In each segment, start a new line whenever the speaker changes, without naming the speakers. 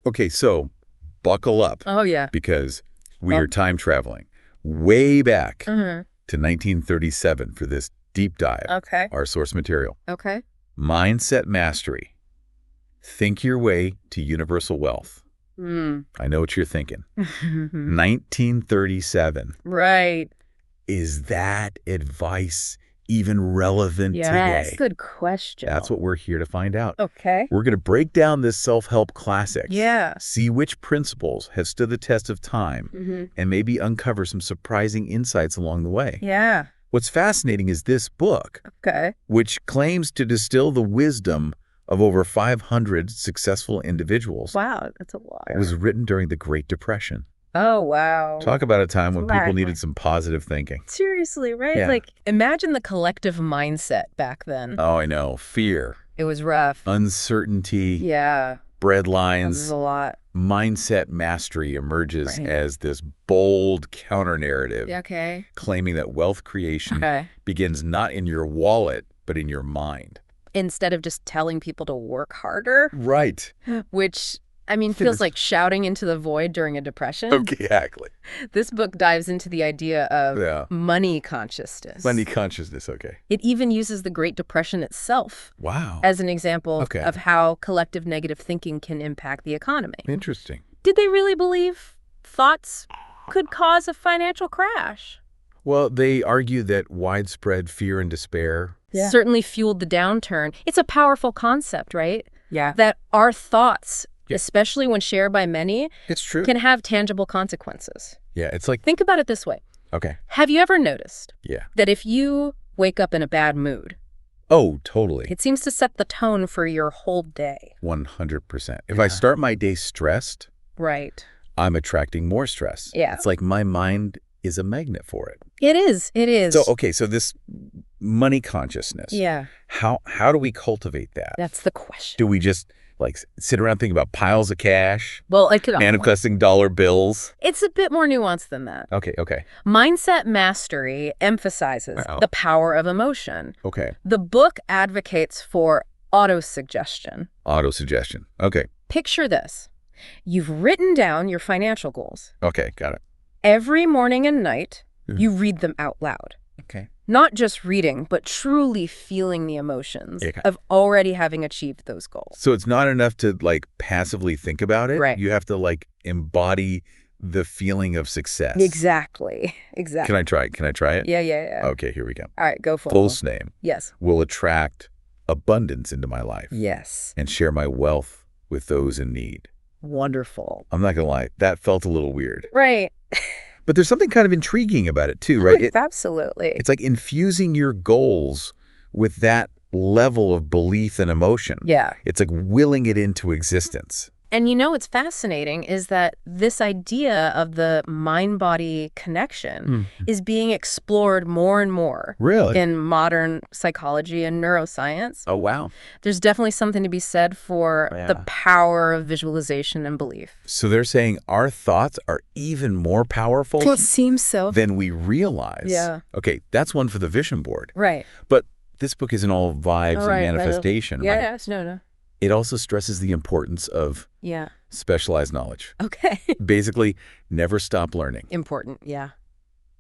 Okay, so buckle up
Oh, yeah.
because we are time traveling way back
Mm-hmm.
to 1937 for this deep dive,
Okay.
our source material.
Okay.
Mindset mastery. Think your way to universal wealth. I know what you're thinking. 1937.
Right.
Is that advice even relevant
Yes.
today?
Good question.
That's what we're here to find out.
Okay.
We're going to break down this self-help classic.
Yeah.
See which principles have stood the test of time and maybe uncover some surprising insights along the way.
Yeah.
What's fascinating is this book,
Okay.
which claims to distill the wisdom of over 500 successful individuals.
Wow. That's a lot.
It was written during the Great Depression.
Oh, wow.
Talk about a time when people
Exactly.
needed some positive thinking.
Seriously, right?
Yeah.
Like, imagine the collective mindset back then.
Oh, I know. Fear,
It was rough.
uncertainty,
Yeah.
bread
That was
lines.
a lot.
Mindset mastery emerges
Right.
as this bold counter-narrative,
Yeah, okay.
claiming that wealth creation
Okay.
begins not in your wallet, but in your mind.
Instead of just telling people to work harder,
Right.
which, I mean, feels like shouting into the void during a depression.
Exactly.
This book dives into the idea of
Yeah.
money consciousness.
Money consciousness, okay.
It even uses the Great Depression itself
Wow.
as an example
Okay.
of how collective negative thinking can impact the economy.
Interesting.
Did they really believe thoughts could cause a financial crash?
Well, they argue that widespread fear and despair.
Yeah. Certainly fueled the downturn. It's a powerful concept, right?
Yeah.
That our thoughts,
Yeah.
especially when shared by many,
It's true.
can have tangible consequences.
Yeah, it's like,
Think about it this way.
okay.
Have you ever noticed
Yeah.
that if you wake up in a bad mood,
Oh, totally.
it seems to set the tone for your whole day?
100%. If I start my day stressed,
Right.
I'm attracting more stress.
Yeah.
It's like my mind is a magnet for it.
It is. It is.
So, okay, so this money consciousness.
Yeah.
How do we cultivate that?
That's the question.
Do we just like sit around thinking about piles of cash,
Well, it could.
manifesting dollar bills?
It's a bit more nuanced than that.
Okay.
Mindset mastery emphasizes
Wow.
the power of emotion.
Okay.
The book advocates for autosuggestion.
Auto-suggestion. Okay.
Picture this. You've written down your financial goals.
Okay, got it.
Every morning and night,
Mhm.
you read them out loud.
Okay.
Not just reading, but truly feeling the emotions
Okay.
of already having achieved those goals.
So it's not enough to like passively think about it.
Right.
You have to like embody the feeling of success.
Exactly. Exactly.
Can I try it? Can I try it?
Yeah.
Okay, here we go.
All right, go for
Full
it.
name
Yes.
will attract abundance into my life
Yes.
and share my wealth with those in need.
Wonderful.
I'm not going to lie, that felt a little weird.
Right.
But there's something kind of intriguing about it too, right?
Absolutely.
It's like infusing your goals with that level of belief and emotion.
Yeah.
It's like willing it into existence.
And you know what's fascinating is that this idea of the mind-body connection is being explored more and more
Really?
in modern psychology and neuroscience.
Oh, wow.
There's definitely something to be said for
Yeah.
the power of visualization and belief.
So they're saying our thoughts are even more powerful
It seems so.
than we realize.
Yeah.
Okay, that's one for the vision board.
Right.
But this book isn't all vibes and
Right.
manifestation, right?
Yes. No.
It also stresses the importance of
Yeah.
specialized knowledge.
Okay.
Basically, never stop learning.
Important. Yeah.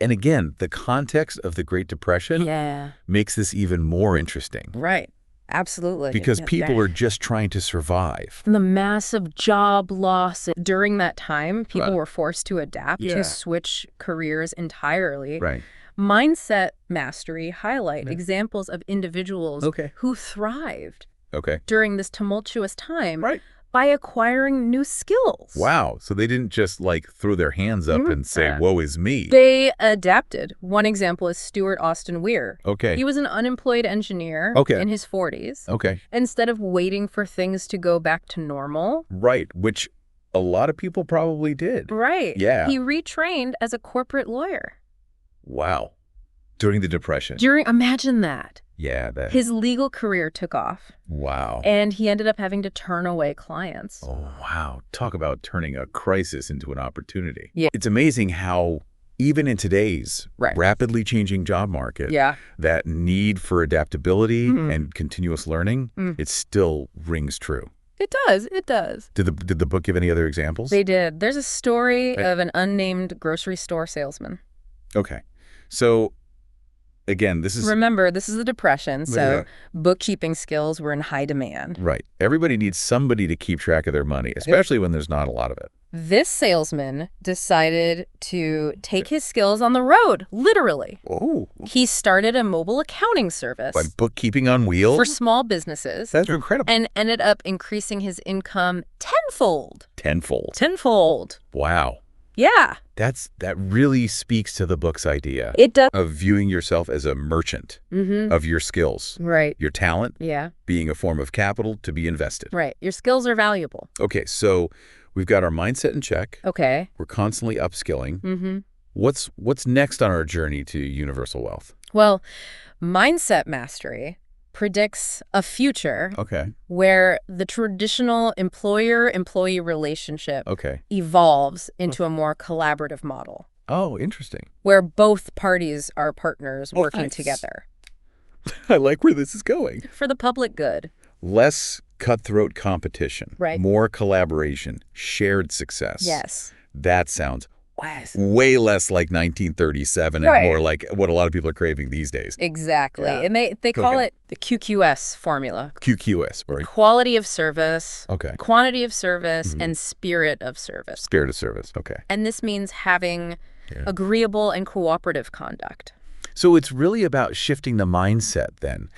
And again, the context of the Great Depression
Yeah.
makes this even more interesting
Right. Absolutely.
because
Yeah.
people are just trying to survive.
The massive job loss during that time, people
Right.
were forced to adapt
Yeah.
to switch careers entirely.
Right.
Mindset mastery highlight examples of individuals
Okay.
who thrived
Okay.
during this tumultuous time
Right.
by acquiring new skills.
Wow. So they didn't just like throw their hands up and say, woe is me.
They adapted. One example is Stuart Austin Weir.
Okay.
He was an unemployed engineer
Okay.
in his 40s.
Okay.
Instead of waiting for things to go back to normal,
Right. Which a lot of people probably did.
right.
Yeah.
He retrained as a corporate lawyer.
Wow. During the Depression.
Imagine that.
Yeah.
His legal career took off,
Wow.
and he ended up having to turn away clients.
Oh, wow. Talk about turning a crisis into an opportunity.
Yeah.
It's amazing how even in today's
Right.
rapidly changing job market,
Yeah.
that need for adaptability
Mhm.
and continuous learning, it still rings true.
It does. It does.
Did the book give any other examples?
They did. There's a story of an unnamed grocery store salesman.
Okay. So, again, this is...
Remember, this is the Depression, so bookkeeping skills were in high demand.
Right. Everybody needs somebody to keep track of their money, especially when there's not a lot of it.
This salesman decided to take his skills on the road, literally.
Oh.
He started a mobile accounting service.
Like bookkeeping on wheels?
For small businesses.
That's incredible.
And ended up increasing his income tenfold.
Tenfold. Wow.
Yeah.
That really speaks to the book's idea.
It does.
Of viewing yourself as a merchant of your skills.
Right.
Your talent.
Yeah.
Being a form of capital to be invested.
Right. Your skills are valuable.
Okay, so we've got our mindset in check.
Okay.
We're constantly upskilling. What's next on our journey to universal wealth?
Well, mindset mastery predicts a future where the traditional employer-employee relationship evolves into a more collaborative model.
Oh, interesting.
Where both parties are partners working together.
I like where this is going.
For the public good.
Less cutthroat competition.
Right.
More collaboration. Shared success.
Yes.
That sounds way less like 1937 and more like what a lot of people are craving these days.
Exactly. Yeah. And they call it the QQS formula.
QQS, right?
Quality of service, quantity of service, and spirit of service.
Spirit of service, okay.
And this means having agreeable and cooperative conduct.
So it's really about shifting the mindset then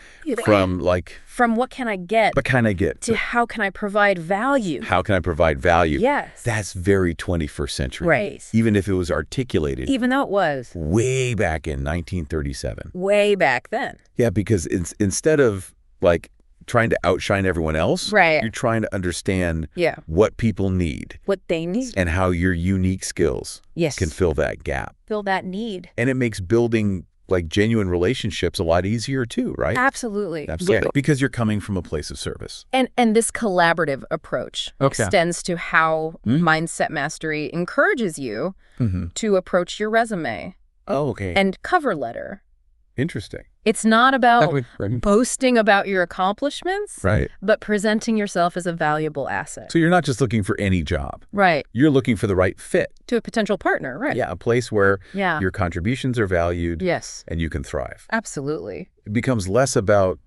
from
what can I get?
What can I get?
To how can I provide value?
How can I provide value?
Yes.
That's very 21st century.
Right.
Even if it was articulated.
Even though it was.
Way back in 1937.
Way back then.
Yeah, because instead of trying to outshine everyone else, you're trying to understand what people need.
What they need.
And how your unique skills can fill that gap.
Fill that need.
And it makes building genuine relationships a lot easier too, right?
Absolutely.
Absolutely. Because you're coming from a place of service.
And this collaborative approach extends to how mindset mastery encourages you to approach your resume.
Oh, okay.
And cover letter.
Interesting.
It's not about boasting about your accomplishments, but presenting yourself as a valuable asset.
So you're not just looking for any job.
Right.
You're looking for the right fit.
To a potential partner, right.
Yeah, a place where your contributions are valued and you can thrive.
Absolutely.
It becomes less about,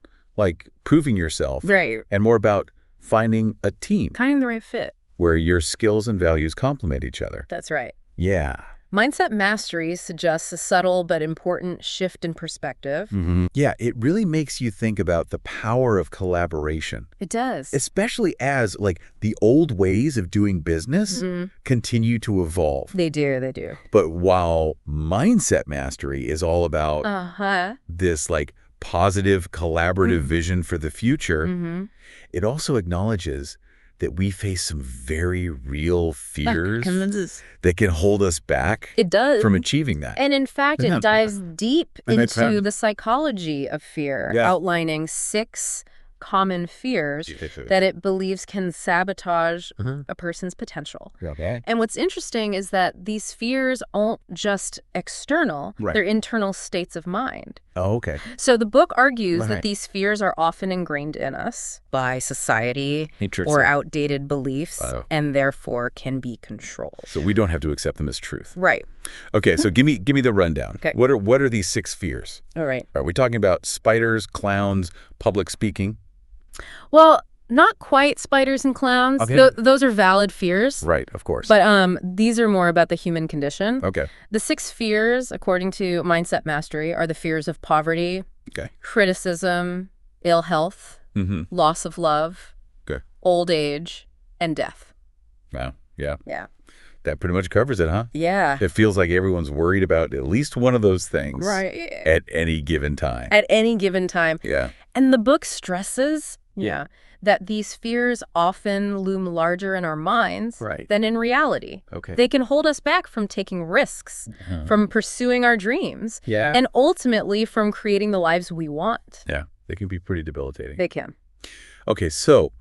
proving yourself.
Right.
And more about finding a team.
Finding the right fit.
Where your skills and values complement each other.
That's right.
Yeah.
Mindset mastery suggests a subtle but important shift in perspective.
Yeah, it really makes you think about the power of collaboration.
It does.
Especially as, the old ways of doing business continue to evolve.
They do.
But while mindset mastery is all about this, positive, collaborative vision for the future, it also acknowledges that we face some very real fears that can hold us back from achieving that.
And in fact, it dives deep into the psychology of fear, outlining 6 common fears that it believes can sabotage a person's potential. And what's interesting is that these fears aren't just external, they're internal states of mind.
Oh, okay.
So the book argues that these fears are often ingrained in us by society or outdated beliefs and therefore can be controlled.
So we don't have to accept them as truth.
Right.
Okay, so give me the rundown.
Okay.
What are these 6 fears?
All right.
Are we talking about spiders, clowns, public speaking?
Well, not quite spiders and clowns.
Okay.
Those are valid fears.
Right, of course.
But these are more about the human condition.
Okay.
The 6 fears, according to Mindset Mastery, are the fears of poverty, criticism, ill health, loss of love, old age, and death.
Wow. Yeah.
Yeah.
That pretty much covers it, huh?
Yeah.
It feels like everyone's worried about at least one of those things.
Right.
At any given time.
At any given time.
Yeah.
And the book stresses that these fears often loom larger in our minds than in reality.
Okay.
They can hold us back from taking risks, from pursuing our dreams, and ultimately from creating the lives we want.
Yeah. They can be pretty debilitating.
They can.
Okay, so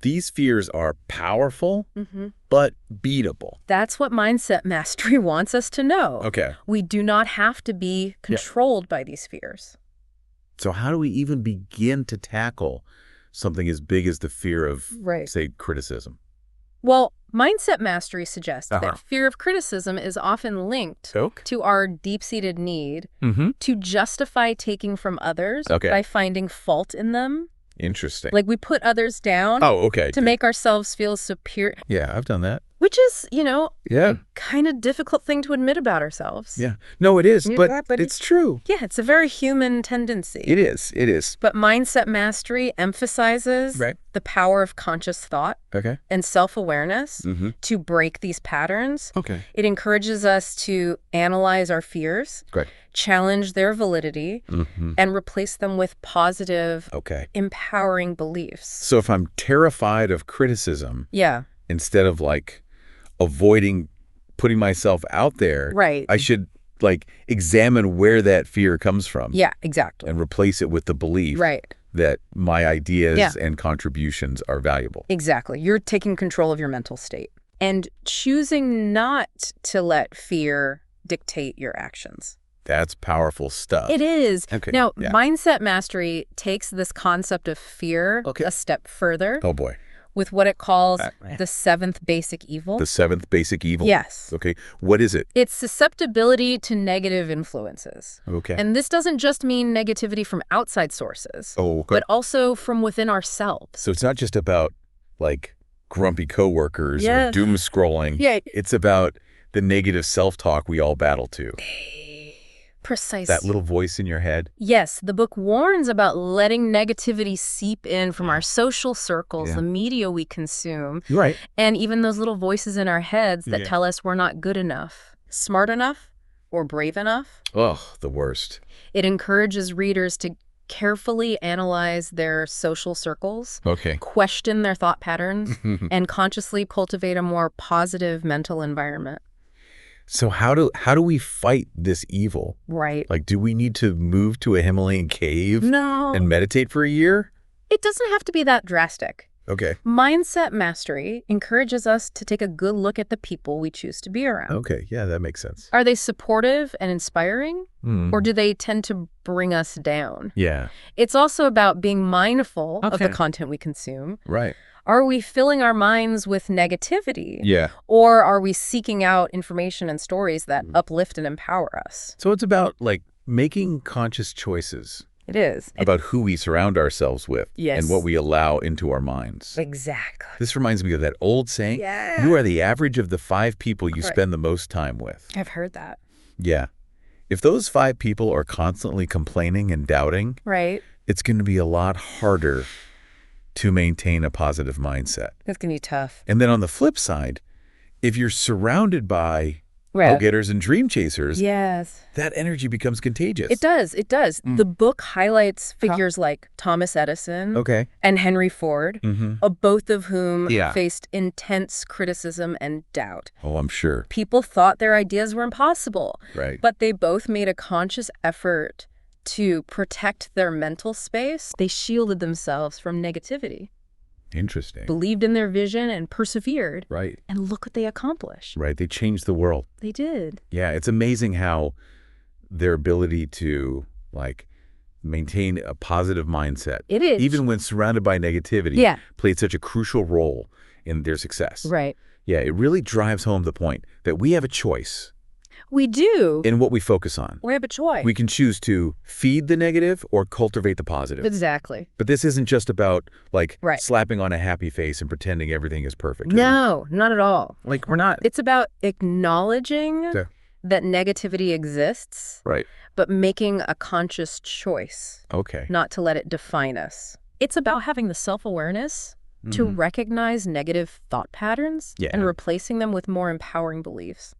these fears are powerful, but beatable.
That's what Mindset Mastery wants us to know.
Okay.
We do not have to be controlled by these fears.
So how do we even begin to tackle something as big as the fear of, say, criticism?
Well, mindset mastery suggests that fear of criticism is often linked to our deep-seated need to justify taking from others by finding fault in them.
Interesting.
Like we put others down to make ourselves feel superior.
Yeah, I've done that.
Which is, a kind of difficult thing to admit about ourselves.
Yeah. No, it is, but it's true.
Yeah, it's a very human tendency.
It is. It is.
But mindset mastery emphasizes the power of conscious thought and self-awareness to break these patterns. It encourages us to analyze our fears, challenge their validity, and replace them with positive, empowering beliefs.
So if I'm terrified of criticism, instead of avoiding putting myself out there, I should examine where that fear comes from.
Yeah, exactly.
And replace it with the belief that my ideas and contributions are valuable.
Exactly. You're taking control of your mental state and choosing not to let fear dictate your actions.
That's powerful stuff.
It is. Now, mindset mastery takes this concept of fear a step further.
Oh, boy.
With what it calls the seventh basic evil.
The seventh basic evil?
Yes.
Okay. What is it?
It's susceptibility to negative influences. Okay. And this doesn't just mean negativity from outside sources, but also from within ourselves.
So it's not just about, grumpy coworkers or doom scrolling. Yeah. It's about the negative self-talk we all battle to.
Precise.
That little voice in your head?
Yes, the book warns about letting negativity seep in from our social circles, the media we consume, and even those little voices in our heads that tell us we're not good enough, smart enough, or brave enough.
Oh, the worst.
It encourages readers to carefully analyze their social circles, question their thought patterns, and consciously cultivate a more positive mental environment.
So how do we fight this evil?
Right.
Do we need to move to a Himalayan cave and meditate for a year?
It doesn't have to be that drastic.
Okay.
Mindset mastery encourages us to take a good look at the people we choose to be around.
Okay, yeah, that makes sense.
Are they supportive and inspiring? Or do they tend to bring us down?
Yeah.
It's also about being mindful of the content we consume.
Right.
Are we filling our minds with negativity?
Yeah.
Or are we seeking out information and stories that uplift and empower us?
So it's about, making conscious choices.
It is.
About who we surround ourselves with and what we allow into our minds.
Exactly.
This reminds me of that old saying, you are the average of the 5 people you spend the most time with.
I've heard that.
Yeah. If those 5 people are constantly complaining and doubting, it's going to be a lot harder to maintain a positive mindset.
That's going to be tough.
And then on the flip side, if you're surrounded by go-getters and dream chasers, that energy becomes contagious.
It does. It does. The book highlights figures like Thomas Edison and Henry Ford, both of whom faced intense criticism and doubt.
Oh, I'm sure.
People thought their ideas were impossible.
Right.
But they both made a conscious effort to protect their mental space. They shielded themselves from negativity.
Interesting.
Believed in their vision and persevered.
Right.
And look what they accomplished.
Right. They changed the world.
They did.
Yeah. It's amazing how their ability to, maintain a positive mindset.
It is.
Even when surrounded by negativity. Played such a crucial role in their success.
Right.
Yeah. It really drives home the point that we have a choice.
We do.
In what we focus on.
We have a choice.
We can choose to feed the negative or cultivate the positive.
Exactly.
But this isn't just about, slapping on a happy face and pretending everything is perfect.
No, not at all.
We're not.
It's about acknowledging that negativity exists.
Right.
But making a conscious choice.
Okay.
Not to let it define us. It's about having the self-awareness to recognize negative thought patterns and replacing them with more empowering beliefs.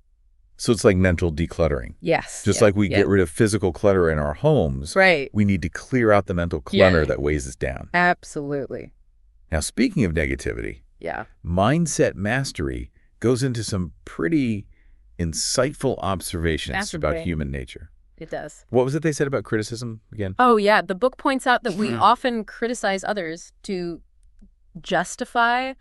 So it's like mental decluttering.
Yes.
Just like we get rid of physical clutter in our homes, we need to clear out the mental clutter that weighs us down.
Absolutely.
Now, speaking of negativity, mindset mastery goes into some pretty insightful observations about human nature.
It does.
What was it they said about criticism again?
Oh, yeah. The book points out that we often criticize others to justify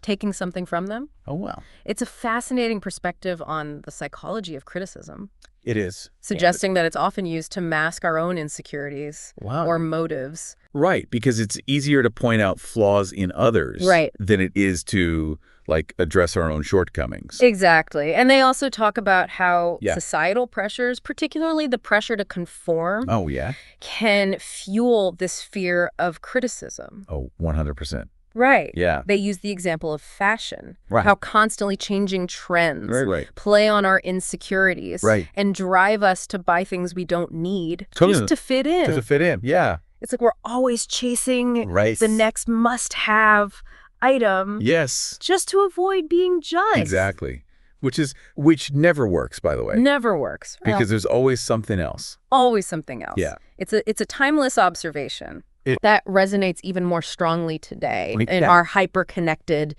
taking something from them.
Oh, wow.
It's a fascinating perspective on the psychology of criticism.
It is.
Suggesting that it's often used to mask our own insecurities or motives
Right, because it's easier to point out flaws in others than it is to, like, address our own shortcomings.
Exactly. And they also talk about how societal pressures, particularly the pressure to conform, can fuel this fear of criticism.
Oh, 100%.
Right.
Yeah.
They use the example of fashion, how constantly changing trends play on our insecurities and drive us to buy things we don't need just to fit in.
To fit in, yeah.
It's like we're always chasing the next must-have item just to avoid being judged.
Exactly. Which never works, by the way.
Never works.
Because there's always something else.
Always something else.
Yeah.
It's a timeless observation. That resonates even more strongly today in our hyper-connected,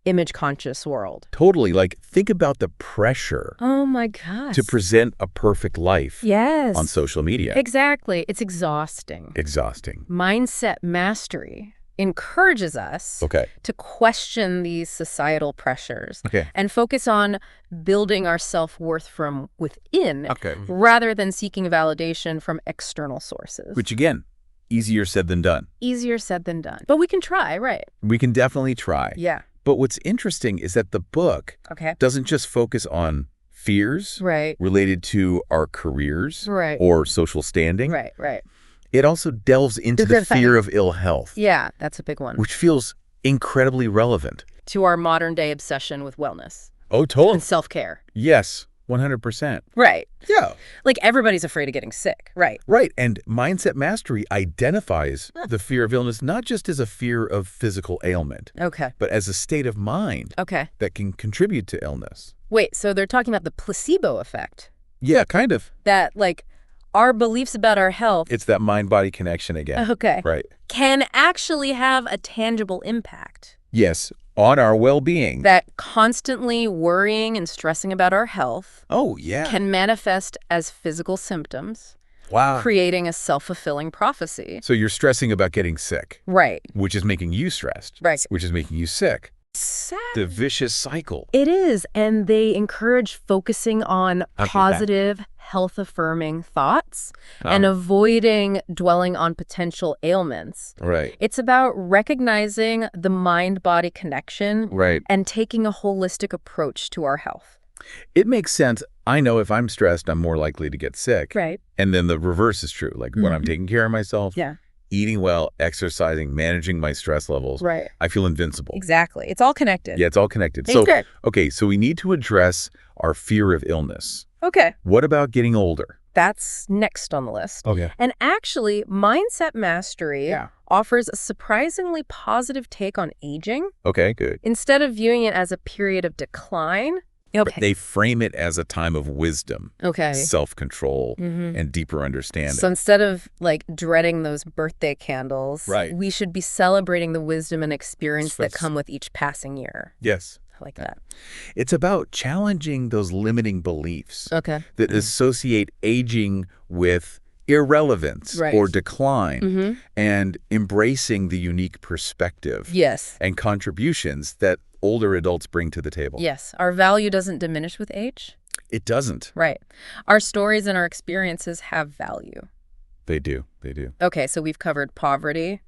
image-conscious world.
Totally. Like, think about the pressure.
Oh, my gosh.
To present a perfect life on social media.
Exactly. It's exhausting.
Exhausting.
Mindset mastery encourages us to question these societal pressures and focus on building our self-worth from within rather than seeking validation from external sources.
Which, again, easier said than done.
Easier said than done. But we can try, right?
We can definitely try.
Yeah.
But what's interesting is that the book doesn't just focus on fears related to our careers or social standing.
Right.
It also delves into the fear of ill health.
Yeah, that's a big one.
Which feels incredibly relevant.
To our modern-day obsession with wellness.
Oh, totally.
And self-care.
Yes. 100%.
Right.
Yeah.
Like everybody's afraid of getting sick. Right.
Right. And mindset mastery identifies the fear of illness not just as a fear of physical ailment. But as a state of mind that can contribute to illness.
Wait, so they're talking about the placebo effect?
Yeah, kind of.
That, like, our beliefs about our health.
It's that mind-body connection again. Right.
Can actually have a tangible impact.
Yes. On our well-being.
That constantly worrying and stressing about our health can manifest as physical symptoms, creating a self-fulfilling prophecy.
So you're stressing about getting sick.
Right.
Which is making you stressed.
Right.
Which is making you sick.
Sad.
The vicious cycle.
It is, and they encourage focusing on positive, health-affirming thoughts and avoiding dwelling on potential ailments.
Right.
It's about recognizing the mind-body connection and taking a holistic approach to our health.
It makes sense. I know if I'm stressed, I'm more likely to get sick.
Right.
And then the reverse is true. Like when I'm taking care of myself, eating well, exercising, managing my stress levels, I feel invincible.
Exactly. It's all connected.
Yeah, it's all connected. So we need to address our fear of illness. What about getting older?
That's next on the list. And actually, mindset mastery offers a surprisingly positive take on aging.
Good.
Instead of viewing it as a period of decline,
they frame it as a time of wisdom, self-control, and deeper understanding.
So instead of like dreading those birthday candles, we should be celebrating the wisdom and experience that come with each passing year.
Yes.
I like that.
It's about challenging those limiting beliefs that associate aging with irrelevance or decline and embracing the unique perspective and contributions that older adults bring to the table.
Yes. Our value doesn't diminish with age.
It doesn't.
Right. Our stories and our experiences have value.
They do. They do.
Okay. So we've covered poverty,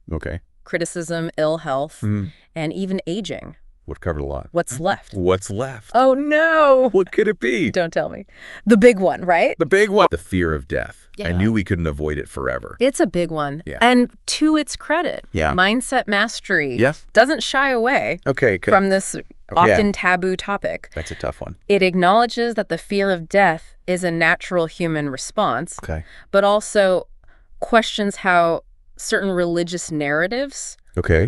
criticism, ill health, and even aging.
We've covered a lot.
What's left?
What's left?
Oh, no.
What could it be?
Don't tell me. The big one, right?
The big one. The fear of death. I knew we couldn't avoid it forever.
It's a big one. And to its credit, mindset mastery doesn't shy away from this often taboo topic.
That's a tough one.
It acknowledges that the fear of death is a natural human response, but also questions how certain religious narratives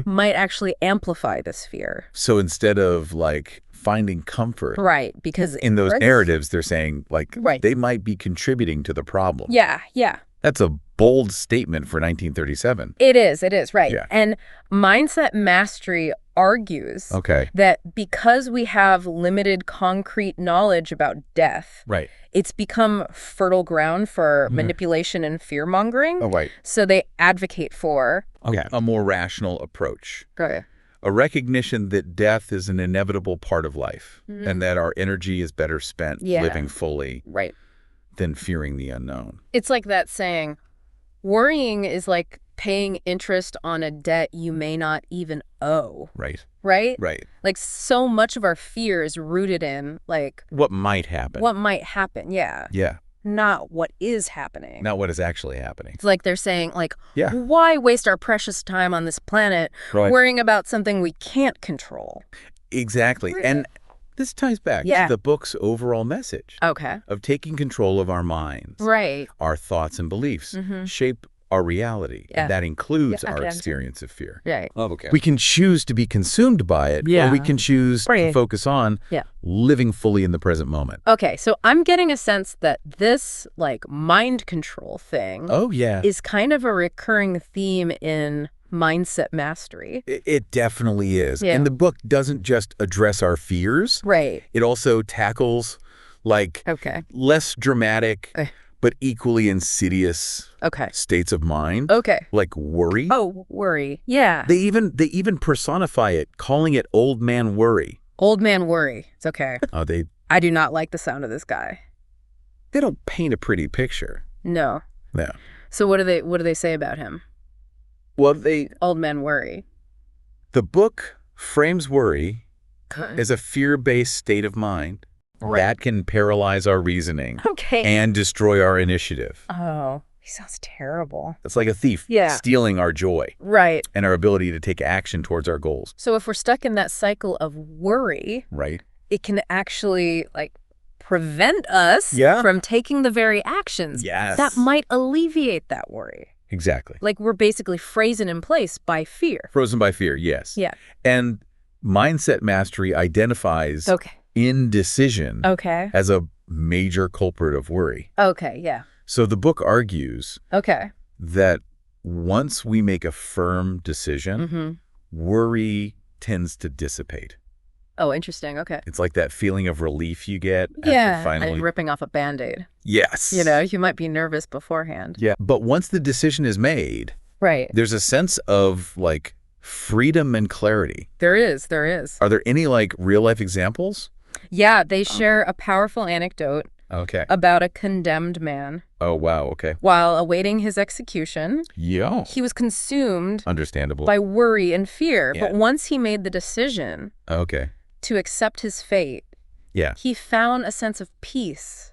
might actually amplify this fear.
So instead of like finding comfort.
Because
in those narratives, they're saying like they might be contributing to the problem.
Yeah.
That's a bold statement for 1937.
It is, right. Yeah. And mindset mastery argues that because we have limited concrete knowledge about death, it's become fertile ground for manipulation and fear-mongering. So they advocate for
a more rational approach. A recognition that death is an inevitable part of life and that our energy is better spent living fully than fearing the unknown.
It's like that saying, worrying is like paying interest on a debt you may not even owe.
Right.
Right?
Right.
Like, so much of our fear is rooted in, like...
what might happen.
What might happen, yeah.
Yeah.
Not what is happening.
Not what is actually happening.
It's like they're saying, like,
yeah.
why waste our precious time on this planet worrying about something we can't control?
Exactly. And this ties back to the book's overall message.
Okay.
Of taking control of our minds.
Right.
Our thoughts and beliefs shape our reality.
Yeah.
And that includes our experience of fear.
Right.
Oh, okay. We can choose to be consumed by it, or we can choose to focus on living fully in the present moment.
Okay, so I'm getting a sense that this, like, mind control thing is kind of a recurring theme in mindset mastery.
It definitely is. And the book doesn't just address our fears.
Right.
It also tackles, like, less dramatic... but equally insidious states of mind.
Okay.
Like worry.
Oh, worry. Yeah.
They even personify it, calling it old man worry.
Old man worry. It's okay.
Oh,
I do not like the sound of this guy.
They don't paint a pretty picture.
No.
No.
So what do they say about him?
Well,
old man worry.
The book frames worry as a fear-based state of mind. That can paralyze our reasoning and destroy our initiative.
Oh, he sounds terrible.
It's like a thief stealing our joy and our ability to take action towards our goals.
So if we're stuck in that cycle of worry, it can actually, like, prevent us from taking the very actions that might alleviate that worry.
Exactly.
Like, we're basically frozen in place by fear.
Frozen by fear, yes.
Yeah.
And mindset mastery identifies indecision as a major culprit of worry.
Okay, yeah.
So the book argues that once we make a firm decision, worry tends to dissipate.
Oh, interesting. Okay.
It's like that feeling of relief you get after finally...
and ripping off a Band-Aid.
Yes.
You know, you might be nervous beforehand.
Yeah. But once the decision is made, there's a sense of, like, freedom and clarity.
There is.
Are there any, like, real-life examples?
Yeah, they share a powerful anecdote about a condemned man.
Oh, wow, okay.
While awaiting his execution,
he
was consumed
understandable
by worry and fear. But once he made the decision to accept his fate, he found a sense of peace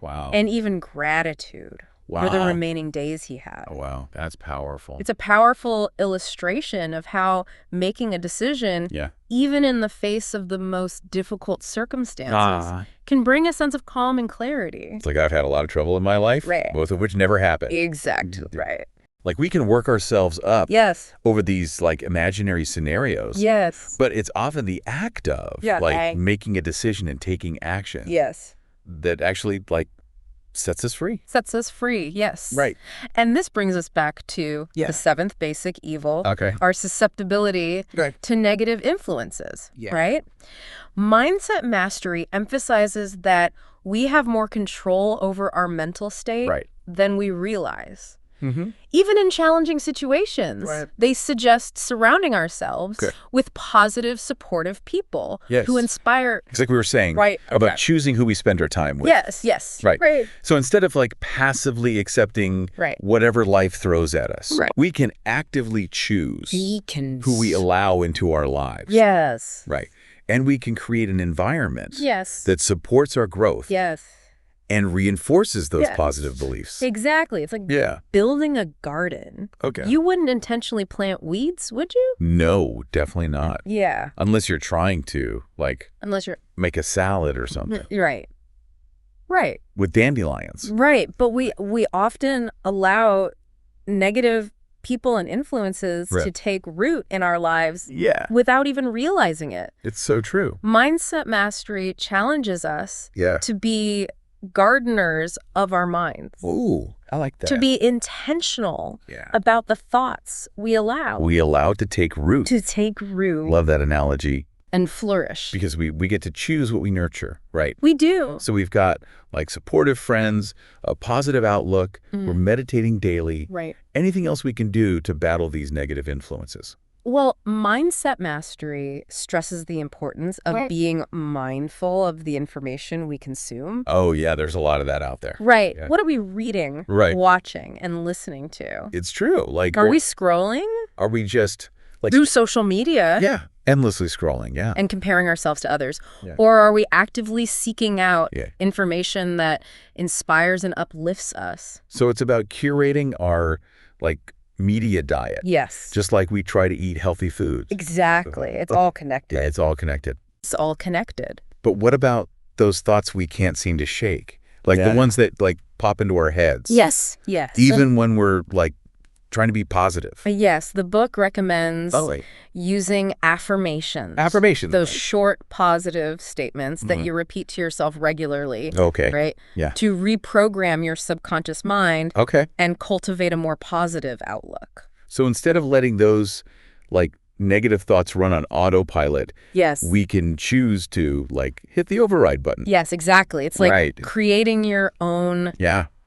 and even gratitude for the remaining days he had.
Oh, wow, that's powerful.
It's a powerful illustration of how making a decision, even in the face of the most difficult circumstances, can bring a sense of calm and clarity.
It's like I've had a lot of trouble in my life, both of which never happened.
Exactly, right.
Like, we can work ourselves up over these, like, imaginary scenarios. But it's often the act of, like, making a decision and taking action that actually, like, sets us free.
Sets us free, yes.
Right.
And this brings us back to the seventh basic evil, our susceptibility to negative influences, right? Mindset mastery emphasizes that we have more control over our mental state than we realize. Even in challenging situations, they suggest surrounding ourselves with positive, supportive people who inspire.
It's like we were saying about choosing who we spend our time with.
Yes.
Right. So instead of, like, passively accepting whatever life throws at us, we can actively choose who we allow into our lives. Right. And we can create an environment that supports our growth. And reinforces those positive beliefs.
Exactly. It's like building a garden. You wouldn't intentionally plant weeds, would you?
No, definitely not. Unless you're trying to, like, make a salad or something.
Right.
With dandelions.
Right. But we often allow negative people and influences to take root in our lives without even realizing it.
It's so true.
Mindset mastery challenges us to be gardeners of our minds.
Ooh, I like that.
To be intentional about the thoughts we allow.
We allow to take root.
Love
that analogy.
And flourish.
Because we get to choose what we nurture, right?
We do.
So we've got, like, supportive friends, a positive outlook, we're meditating daily.
Right.
Anything else we can do to battle these negative influences.
Well, mindset mastery stresses the importance of being mindful of the information we consume.
Oh, yeah, there's a lot of that out there.
Right.
Yeah.
What are we reading, watching, and listening to?
It's true. Like,
are we scrolling?
Are we just like
through social media?
Yeah, endlessly scrolling, yeah.
And comparing ourselves to others. Yeah. Or are we actively seeking out information that inspires and uplifts us?
So it's about curating our, like, media diet.
Yes.
Just like we try to eat healthy foods.
Exactly. It's all connected.
Yeah, it's all connected.
It's all connected.
But what about those thoughts we can't seem to shake? Like the ones that, like, pop into our heads.
Yes. Yes.
Even when we're, like, trying to be positive.
Yes, the book recommends using affirmations.
Affirmations.
Those short, positive statements that you repeat to yourself regularly.
Okay.
Right?
Yeah.
To reprogram your subconscious mind.
Okay.
And cultivate a more positive outlook.
So instead of letting those, like, negative thoughts run on autopilot, we can choose to, like, hit the override button.
Yes, exactly. It's like creating your own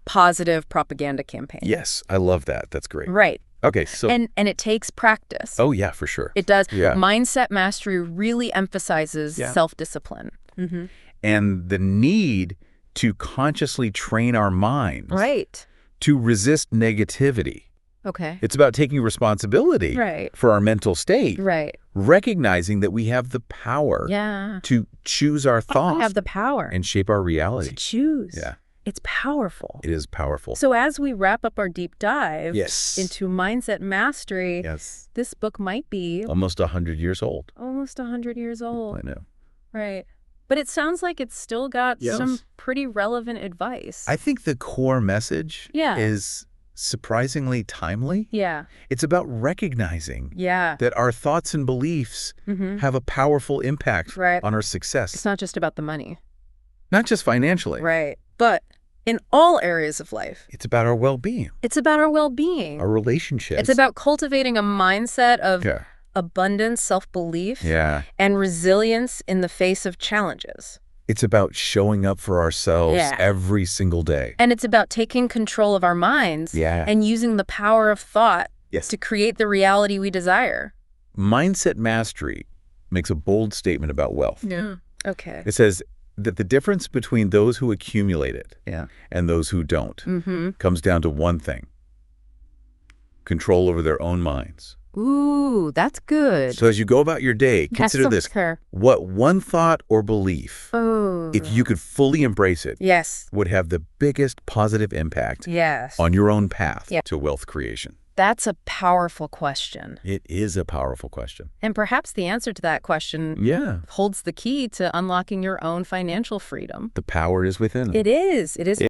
positive propaganda campaign.
Yes, I love that. That's great.
Right.
Okay, so...
And it takes practice.
Oh, yeah, for sure.
It does.
Yeah.
Mindset mastery really emphasizes self-discipline. Mm-hmm.
And the need to consciously train our minds to resist negativity.
Okay.
It's about taking responsibility for our mental state.
Right.
Recognizing that we have the power to choose our thoughts.
We have the power.
And shape our reality.
To choose.
Yeah.
It's powerful.
It is powerful.
So as we wrap up our deep dive into mindset mastery, this book might be...
almost 100 years old.
Almost 100 years old.
I know.
Right. But it sounds like it's still got some pretty relevant advice.
I think the core message is surprisingly timely.
Yeah.
It's about recognizing that our thoughts and beliefs have a powerful impact on our success.
It's not just about the money.
Not just financially.
Right. But in all areas of life.
It's about our well-being.
It's about our well-being.
Our relationships.
It's about cultivating a mindset of abundance, self-belief, and resilience in the face of challenges.
It's about showing up for ourselves every single day.
And it's about taking control of our minds and using the power of thought to create the reality we desire.
Mindset mastery makes a bold statement about wealth.
Yeah. Okay.
It says that the difference between those who accumulate it and those who don't comes down to one thing: control over their own minds.
Ooh, that's good.
So as you go about your day, consider this. What one thought or belief, if you could fully embrace it, would have the biggest positive impact on your own path to wealth creation?
That's a powerful question.
It is a powerful question.
And perhaps the answer to that question holds the key to unlocking your own financial freedom.
The power is within.
It is. It is.